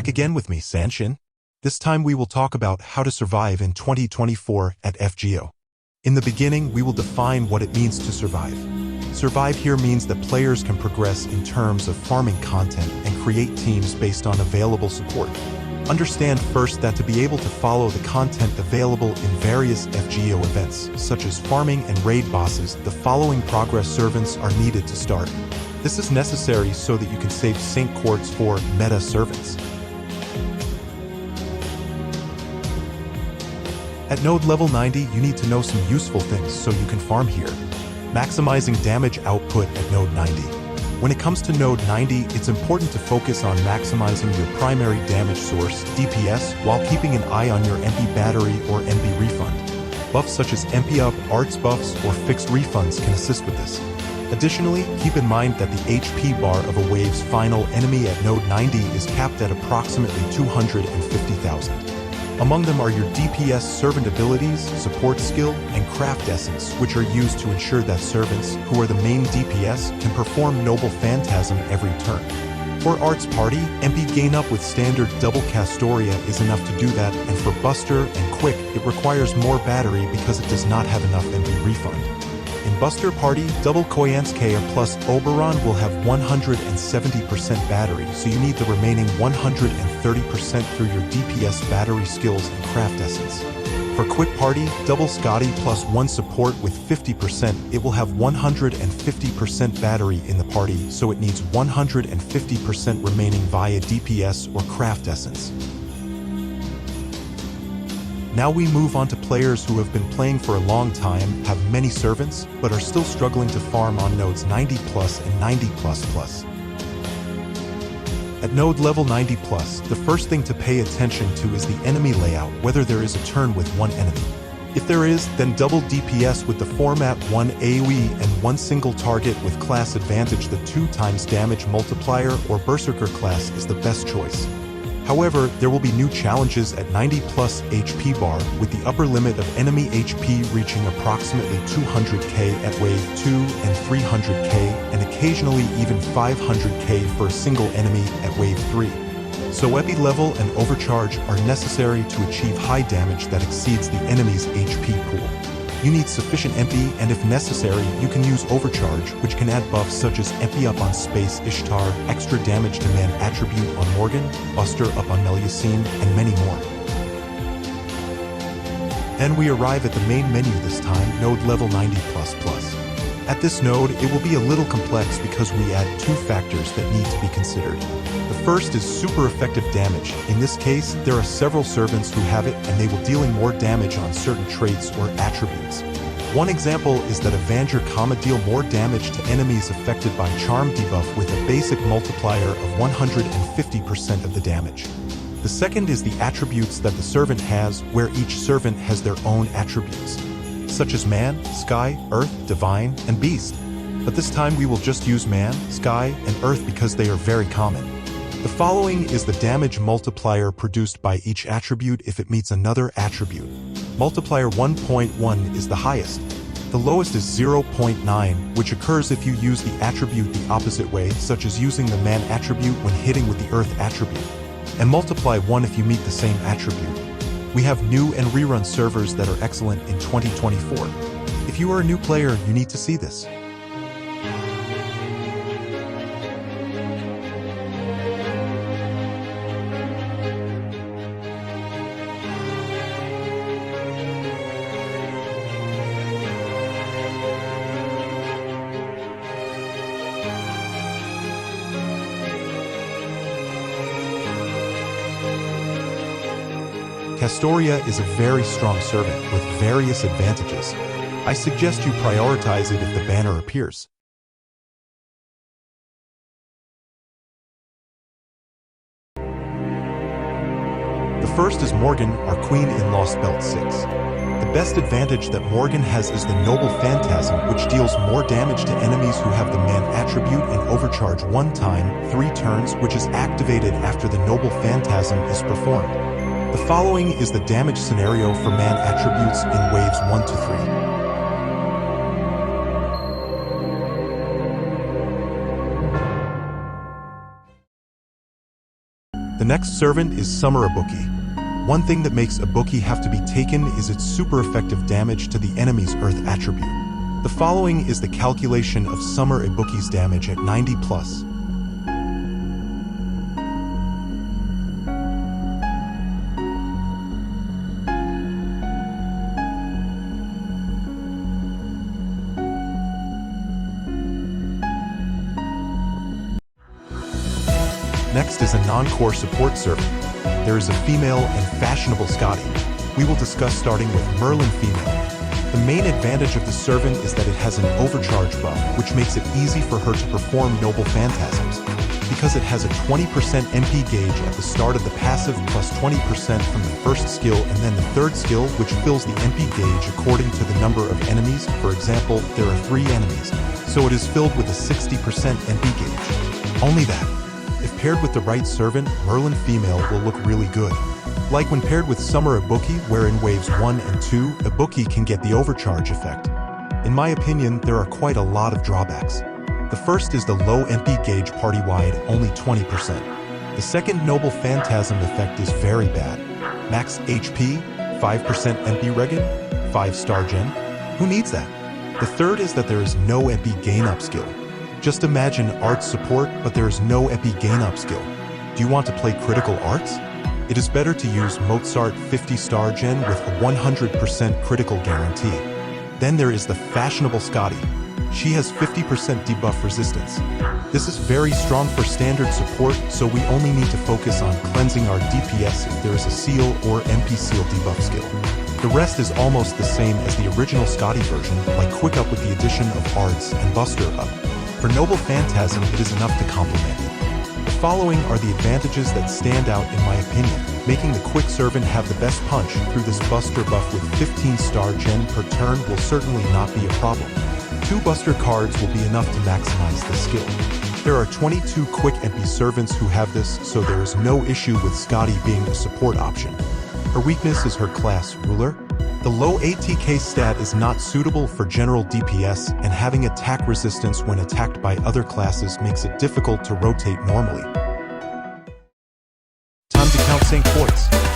Back again with me, Sanshin. This time we will talk about how to survive in 2024 at FGO. In the beginning, we will define what it means to survive. Survive here means that players can progress in terms of farming content and create teams based on available support. Understand first that to be able to follow the content available in various FGO events, such as farming and raid bosses, the following progress servants are needed to start. This is necessary so that you can save St. Quartz for meta servants. At node level 90, you need to know some useful things so you can farm here. Maximizing damage output at node 90. When it comes to node 90, it's important to focus on maximizing your primary damage source, DPS, while keeping an eye on your MP battery or MP refund. Buffs such as MP up, arts buffs, or fixed refunds can assist with this. Additionally, keep in mind that the HP bar of a wave's final enemy at node 90 is capped at approximately 250,000. Among them are your DPS servant abilities, support skill, and craft essence, which are used to ensure that servants, who are the main DPS, can perform Noble Phantasm every turn. For Arts Party, MP gain up with standard double Castoria is enough to do that, and for Buster and Quick, it requires more battery because it does not have enough MP refund. In Buster Party, double Koyanskaya plus Oberon will have 170% battery, so you need the remaining 130% through your DPS battery skills and craft essence. For Quick Party, double Scotty plus 1 support with 50%, it will have 150% battery in the party, so it needs 150% remaining via DPS or craft essence. Now we move on to players who have been playing for a long time, have many servants, but are still struggling to farm on nodes 90 plus and 90 plus plus. At node level 90 plus, the first thing to pay attention to is the enemy layout, whether there is a turn with one enemy. If there is, then double DPS with the format 1 AoE and 1 single target with class advantage. The 2x damage multiplier or berserker class is the best choice. However, there will be new challenges at 90 plus HP bar, with the upper limit of enemy HP reaching approximately 200k at wave 2 and 300k, and occasionally even 500k for a single enemy at wave 3. So epi level and overcharge are necessary to achieve high damage that exceeds the enemy's HP pool. You need sufficient MP, and if necessary, you can use overcharge, which can add buffs such as MP up on Space Ishtar, extra damage to man attribute on Morgan, Buster up on Melusine, and many more. Then we arrive at the main menu this time, node level 90 plus plus. At this node, it will be a little complex because we add 2 factors that need to be considered. The first is super effective damage. In this case, there are several servants who have it, and they will dealing more damage on certain traits or attributes. One example is that Avenger Comma deal more damage to enemies affected by Charm debuff with a basic multiplier of 150% of the damage. The second is the attributes that the servant has, where each servant has their own attributes, such as Man, Sky, Earth, Divine, and Beast. But this time we will just use Man, Sky, and Earth because they are very common. The following is the damage multiplier produced by each attribute if it meets another attribute. Multiplier 1.1 is the highest. The lowest is 0.9, which occurs if you use the attribute the opposite way, such as using the Man attribute when hitting with the Earth attribute. And multiply 1 if you meet the same attribute. We have new and rerun servers that are excellent in 2024. If you are a new player, you need to see this. Castoria is a very strong servant with various advantages. I suggest you prioritize it if the banner appears. The first is Morgan, our queen in Lost Belt 6. The best advantage that Morgan has is the Noble Phantasm, which deals more damage to enemies who have the Man attribute and overcharge 1 time, 3 turns, which is activated after the Noble Phantasm is performed. The following is the damage scenario for Man attributes in waves 1 to 3. The next servant is Summer Ibuki. One thing that makes Ibuki have to be taken is its super effective damage to the enemy's Earth attribute. The following is the calculation of Summer Ibuki's damage at 90 plus. Next is a non-core support servant. There is a female and fashionable Scotty. We will discuss starting with Merlin female. The main advantage of the servant is that it has an overcharge buff, which makes it easy for her to perform noble phantasms. Because it has a 20% MP gauge at the start of the passive plus 20% from the first skill and then the third skill, which fills the MP gauge according to the number of enemies. For example, there are 3 enemies, so it is filled with a 60% MP gauge. Only that. If paired with the right servant, Merlin female will look really good. Like when paired with Summer Ibuki, where in waves 1 and 2, Ibuki can get the overcharge effect. In my opinion, there are quite a lot of drawbacks. The first is the low MP gauge party-wide, only 20%. The second noble phantasm effect is very bad. Max HP, 5% MP regen, 5-star gen. Who needs that? The third is that there is no MP gain-up skill. Just imagine arts support, but there is no EP gain-up skill. Do you want to play critical arts? It is better to use Mozart 50-star gen with a 100% critical guarantee. Then there is the fashionable Scotty. She has 50% debuff resistance. This is very strong for standard support, so we only need to focus on cleansing our DPS if there is a seal or MP seal debuff skill. The rest is almost the same as the original Scotty version, like Quick Up with the addition of Arts and Buster Up. For Noble Phantasm, it is enough to complement it. The following are the advantages that stand out in my opinion. Making the Quick Servant have the best punch through this Buster buff with 15-star gen per turn will certainly not be a problem. 2 Buster cards will be enough to maximize the skill. There are 22 Quick MP servants who have this, so there is no issue with Scotty being a support option. Her weakness is her class Ruler. The low ATK stat is not suitable for general DPS, and having attack resistance when attacked by other classes makes it difficult to rotate normally. Time to count St. Quartz.